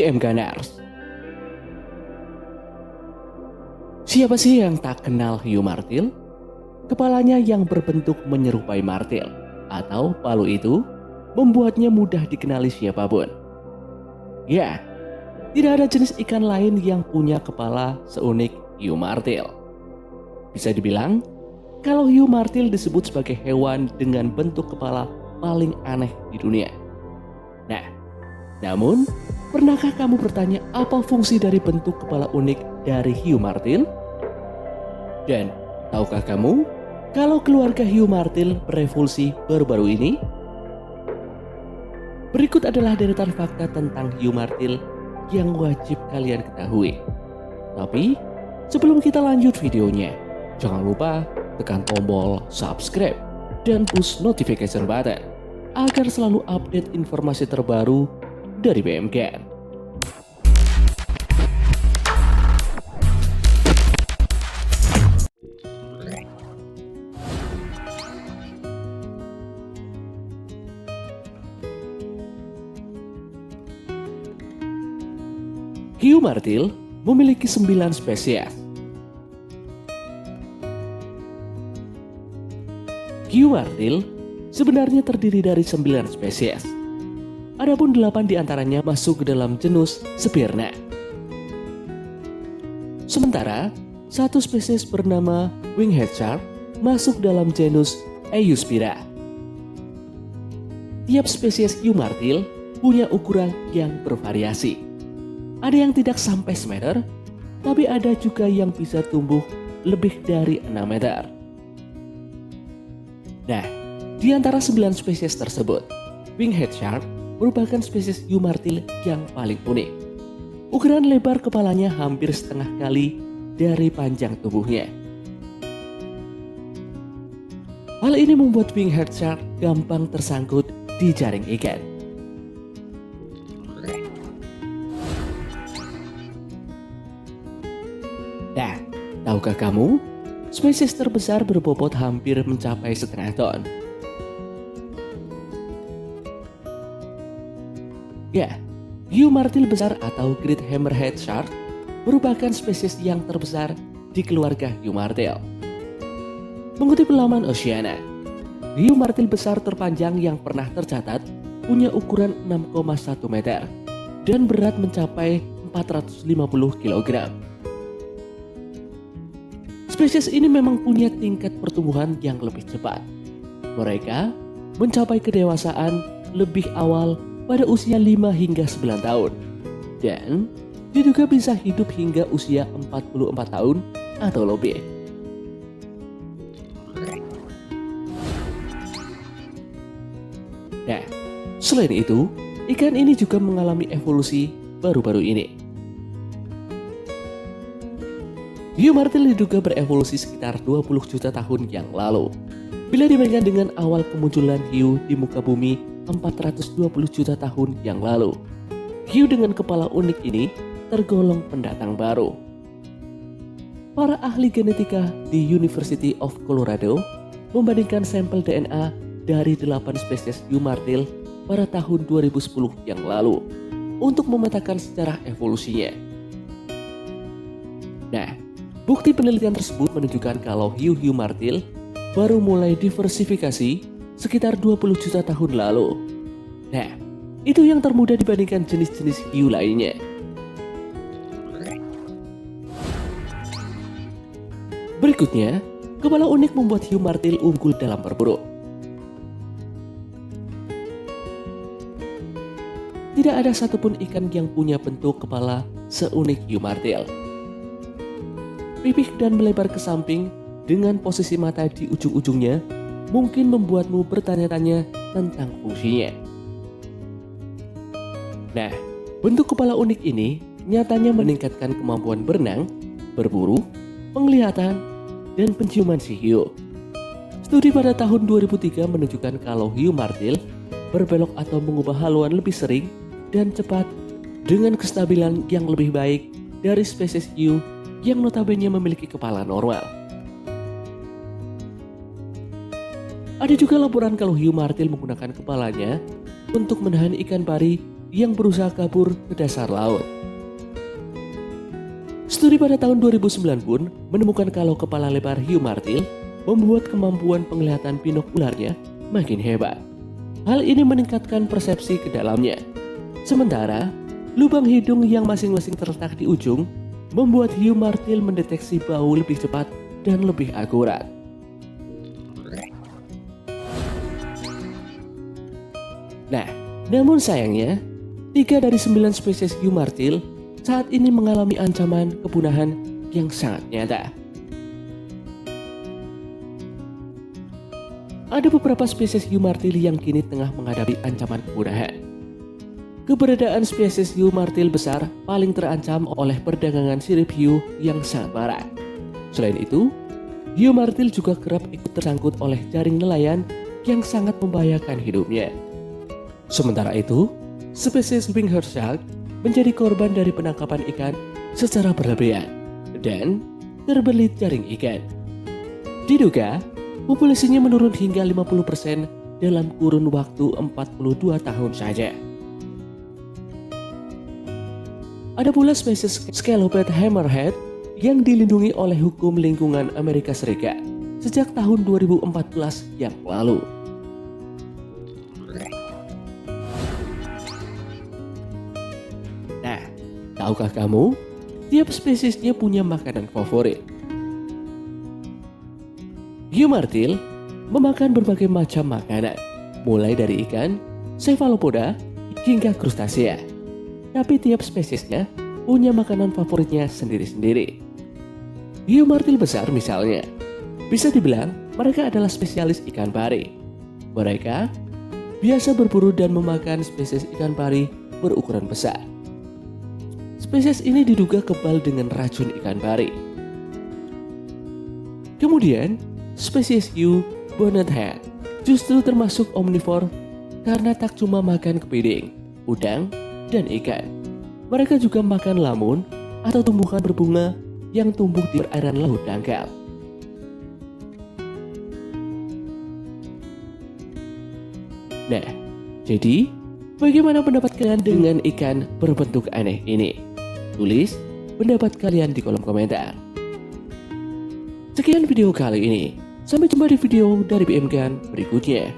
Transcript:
BMK Nars. Siapa sih yang tak kenal hiu martil? Kepalanya yang berbentuk menyerupai martil atau palu itu membuatnya mudah dikenali siapapun. Ya, tidak ada jenis ikan lain yang punya kepala seunik hiu martil. Bisa dibilang, kalau hiu martil disebut sebagai hewan dengan bentuk kepala paling aneh di dunia. Nah, namun, pernahkah kamu bertanya apa fungsi dari bentuk kepala unik dari hiu martil? Dan, tahukah kamu kalau keluarga hiu martil berevolusi baru-baru ini? Berikut adalah deretan fakta tentang hiu martil yang wajib kalian ketahui. Tapi, sebelum kita lanjut videonya, jangan lupa tekan tombol subscribe dan push notification button agar selalu update informasi terbaru dari BMK. Hiu martil memiliki 9 spesies. Hiu martil sebenarnya terdiri dari 9 spesies. Adapun 8 diantaranya masuk ke dalam genus Sphyrna. Sementara, satu spesies bernama winghead shark masuk dalam genus Eospira. Tiap spesies hiu martil punya ukuran yang bervariasi. Ada yang tidak sampai semeter, tapi ada juga yang bisa tumbuh lebih dari 6 meter. Nah, di antara 9 spesies tersebut, winghead shark merupakan spesies hiu martil yang paling unik. Ukuran lebar kepalanya hampir setengah kali dari panjang tubuhnya. Hal ini membuat winghead shark gampang tersangkut di jaring ikan. Nah, tahukah kamu, spesies terbesar berbobot hampir mencapai setengah ton. Ya, hiu martil besar atau great hammerhead shark merupakan spesies yang terbesar di keluarga hiu martil. Mengutip laman Oceana, hiu martil besar terpanjang yang pernah tercatat punya ukuran 6,1 meter dan berat mencapai 450 kg. Spesies ini memang punya tingkat pertumbuhan yang lebih cepat. Mereka mencapai kedewasaan lebih awal pada usia 5 hingga 9 tahun dan diduga bisa hidup hingga usia 44 tahun atau lebih. Nah, selain itu, ikan ini juga mengalami evolusi baru-baru ini. Hiu martil diduga berevolusi sekitar 20 juta tahun yang lalu. Bila dibandingkan dengan awal kemunculan hiu di muka bumi 420 juta tahun yang lalu, hiu dengan kepala unik ini tergolong pendatang baru. Para ahli genetika di University of Colorado membandingkan sampel DNA dari 8 spesies hiu martil pada tahun 2010 yang lalu untuk memetakan sejarah evolusinya. Nah, bukti penelitian tersebut menunjukkan kalau hiu-hiu martil baru mulai diversifikasi sekitar 20 juta tahun lalu. Nah, itu yang termuda dibandingkan jenis-jenis hiu lainnya. Berikutnya, kepala unik membuat hiu martil unggul dalam berburu. Tidak ada satupun ikan yang punya bentuk kepala seunik hiu martil. Pipih dan melebar ke samping dengan posisi mata di ujung-ujungnya mungkin membuatmu bertanya-tanya tentang fungsinya. Nah, bentuk kepala unik ini nyatanya meningkatkan kemampuan berenang, berburu, penglihatan, dan penciuman si hiu. Studi pada tahun 2003 menunjukkan kalau hiu martil berbelok atau mengubah haluan lebih sering dan cepat dengan kestabilan yang lebih baik dari spesies hiu yang notabene memiliki kepala normal. Ada juga laporan kalau hiu martil menggunakan kepalanya untuk menahan ikan pari yang berusaha kabur ke dasar laut. Studi pada tahun 2009 pun menemukan kalau kepala lebar hiu martil membuat kemampuan penglihatan binokularnya makin hebat. Hal ini meningkatkan persepsi ke dalamnya. Sementara, lubang hidung yang masing-masing terletak di ujung membuat hiu martil mendeteksi bau lebih cepat dan lebih akurat. Nah, namun sayangnya, 3 dari 9 spesies hiu martil saat ini mengalami ancaman kepunahan yang sangat nyata. Ada beberapa spesies hiu martil yang kini tengah menghadapi ancaman kepunahan. Keberadaan spesies hiu martil besar paling terancam oleh perdagangan sirip hiu yang sangat marak. Selain itu, hiu martil juga kerap ikut tersangkut oleh jaring nelayan yang sangat membahayakan hidupnya. Sementara itu, spesies winged shark menjadi korban dari penangkapan ikan secara berlebihan dan terbelit jaring ikan. Diduga, populasinya menurun hingga 50% dalam kurun waktu 42 tahun saja. Ada pula spesies scalloped hammerhead yang dilindungi oleh hukum lingkungan Amerika Serikat sejak tahun 2014 yang lalu. Nah, tahukah kamu, tiap spesiesnya punya makanan favorit? Hiu martil memakan berbagai macam makanan, mulai dari ikan, cephalopoda, hingga krustasea. Tapi tiap spesiesnya punya makanan favoritnya sendiri-sendiri. Hiu martil besar misalnya, bisa dibilang mereka adalah spesialis ikan pari. Mereka biasa berburu dan memakan spesies ikan pari berukuran besar. Spesies ini diduga kebal dengan racun ikan pari. Kemudian, spesies hiu bonnethead justru termasuk omnivore karena tak cuma makan kepiting, udang, dan ikan. Mereka juga makan lamun atau tumbuhan berbunga yang tumbuh di perairan laut dangkal. Nah, jadi bagaimana pendapat kalian dengan ikan berbentuk aneh ini? Tulis pendapat kalian di kolom komentar. Sekian video kali ini. Sampai jumpa di video dari BM Gun berikutnya.